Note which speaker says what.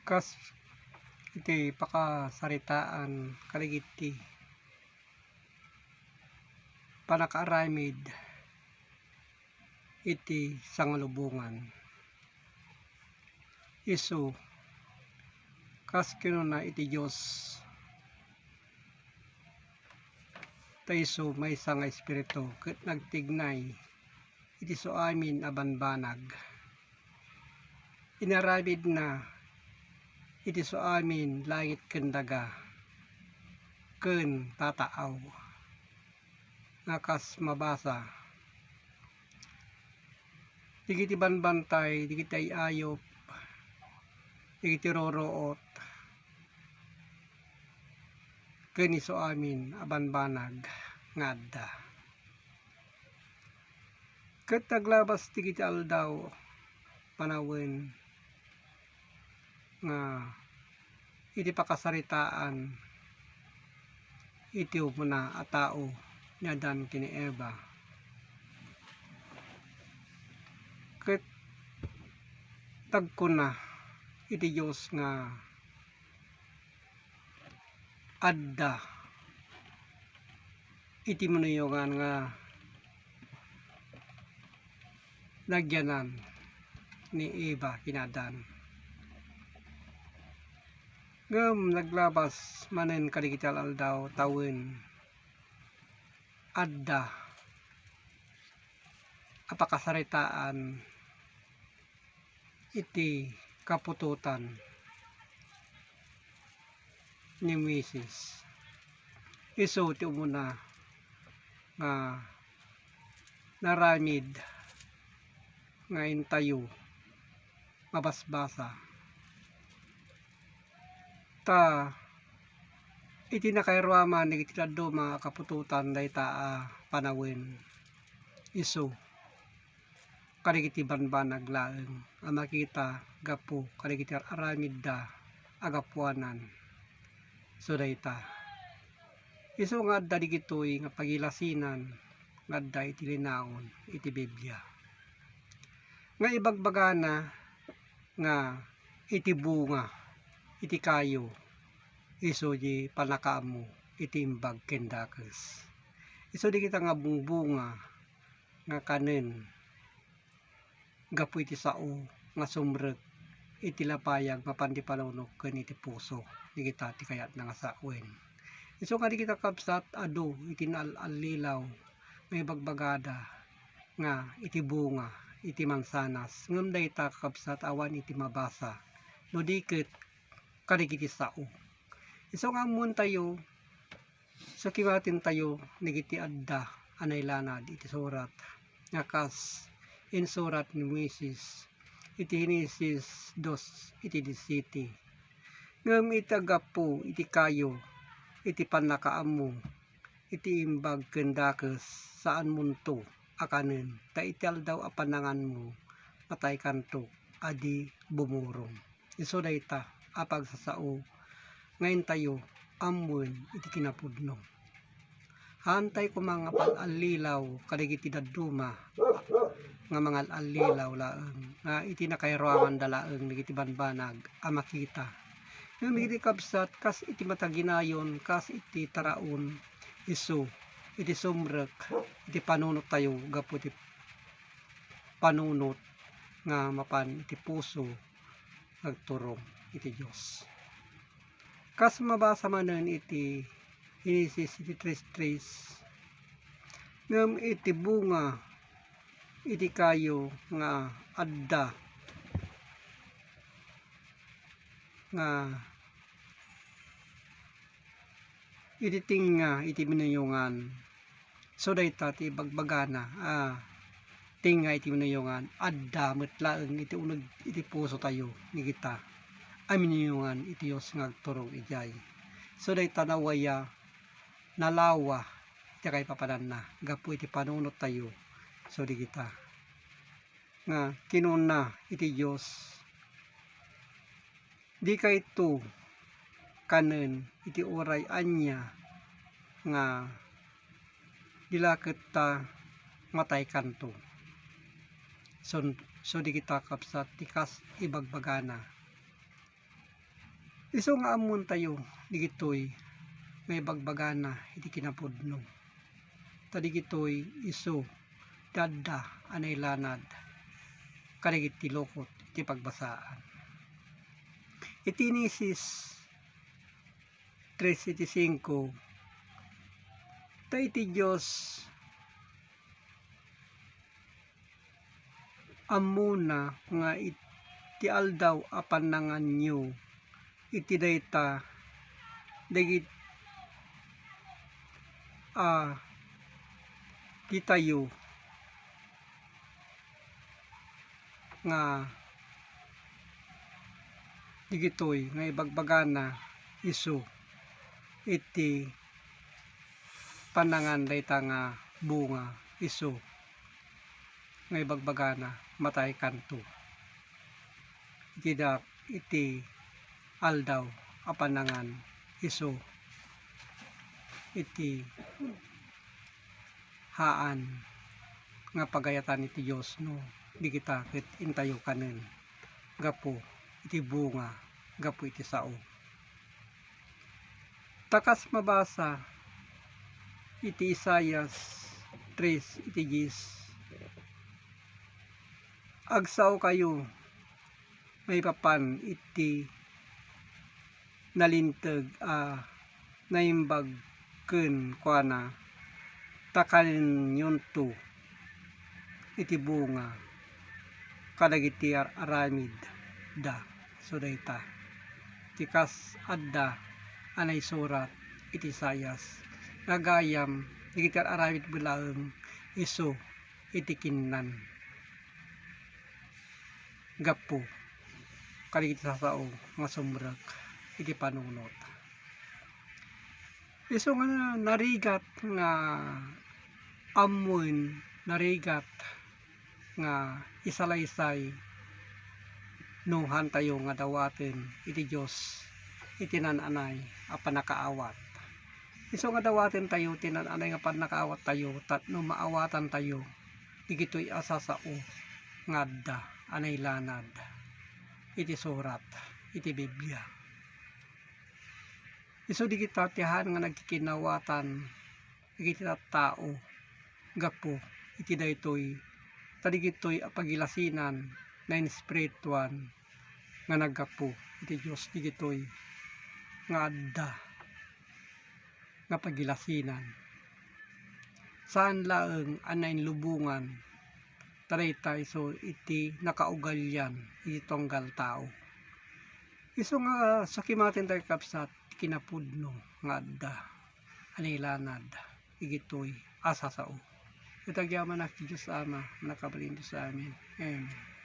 Speaker 1: Kas iti pakasaritaan kaligiti panakaaramid iti sangalubungan. Isu kas kinuna iti Diyos taiso may nga espiritu ket nagtignay iti so amin a banbanag. Inaramid na iti so amin langit ken daga ken tataaw nakas mabasa digiti banbantay digiti ayop digiti roroot ken iso amin a banbanag nga adda ket naglabas digiti aldaw panawin nga iti pakasaritaan iti umuna a tao ni Adan ken ni Eva. Ket tagkuna iti Dios nga adda iti manuyongan nga nagyanan ni Eva ken Adan. Ngem naglabas manen kadigiti aldaw tawen adda a pakasaritaan iti kapututan ni Moses. Isu ti umuna nga naramid nga intayo mabasbasa ta iti nakairuaman iti daddo mga kapututan dayta a panawin. Isu kadigiti banbanag laeng a makita gapu kadigiti aramid da agapuanan so dayta. Isu nga adda digitoy nga pagilasinan nga adda iti linaon iti Biblia nga ibagbagana nga iti bunga iti kayo isu di panakaammo iti imbag ken dakes. Isu di kita nga bungbunga nga kanen gapu iti sao nga sumrek iti lapayag mapandi panunok ken iti puso di kita ti kayat nga sawen. Isu nga di kita kabsat adu iti naalalilaw may bagbagada nga iti bunga iti mansanas ngem dayta kakabsat awan iti mabasa no diket kadigiti sao. Isu nga ammon tayo sa kiwatin tayo nigiti adda anay lanad iti surat nga kas in surat ni Moses iti Genesis 2 iti 17 ngem iti agapu iti kayo iti panakaammo iti imbag ken dakes saan munto akanen ta iti aldaw a pananganmo patay kanto adi bumurong. Isu dayta a pagsasao ngayon tayo ammon iti kinapudno. Hantay ko mga pag-alilaw kadigiti dadduma nga mga alilaw laeng nga iti nakairuaman da laeng nagiti banbanag a makita. Ngem iti kabsat kas iti mataginayon kas iti taraon isu iti sumrek iti panunot tayo gapu iti panunot nga mapan iti puso nagturong iti Dios. Kas mabasa manen iti Genesis iti 3:3 ngem iti bunga iti kayo nga adda nga iti tinga iti minuyongan so dayta ti bagbagana tinga iti minuyongan adda met laeng iti uneg iti puso tayo ni kita aminyungan iti Dios nga agturong ijay. So dayta nawaya nalawa iti kay papanan na gapu iti panunot tayo so di kita nga kinuna iti Dios di kayto kanen iti oray anya nga dilaket ta matay kanto so di kita kapsat tikas ibagbagana Isu nga amon tayo digitoy may bagbagana iti kinapudno. Tadigitoy isu dadda anay lanad kadagit ti lokot iti pagbasaan. Iti Henesis 3:5 ta iti Diyos ammuna nga iti aldaw a pananganyo iti dayta dagit di tayo nga digitoy nga ibagbagana isu iti panangan dayta nga bunga isu nga ibagbagana matay kanto iti aldaw a panangan isu iti haan nga pagayatan iti Diyos no di kita ket intayo kanen gapo iti bunga gapo iti sao. Takas mabasa iti Isaias 3 iti gis agsao kayo may papan iti nalinteg naimbag ken kuana takanin yunto iti bunga kadagiti aramid da so dayta tikas adda anay surat iti Isaias nagayam digiti aramid bulaeng isu iti kinnan gapo kadagiti sasao nga sumrek iti panunot. Isu nga narigat nga ammoen narigat nga isalaysay nuhan tayo nga dawaten iti Diyos iti nananay a panakaawat. Isu nga dawaten tayo tinananay nga panakaawat tayo tatno maawatan tayo digitoy asasao nga adda anay lanad iti surat iti Biblia. Isu di kita tihan nga nagkikinawatan iti tao gapo iti daytoy tadigitoy a pagilasinan na espirituan nga naggapo iti Dios digitoy nga adda nga pagilasinan saan laeng anayn lubungan tadayta isu iti nakaugalyan iti tunggal tao. Isu nga sakimaten tayo kapsat kinapudno nga adda anay lanad igitoy asasao. Itagyaman ak Diyos Ama nakabalin sa amin. Amen.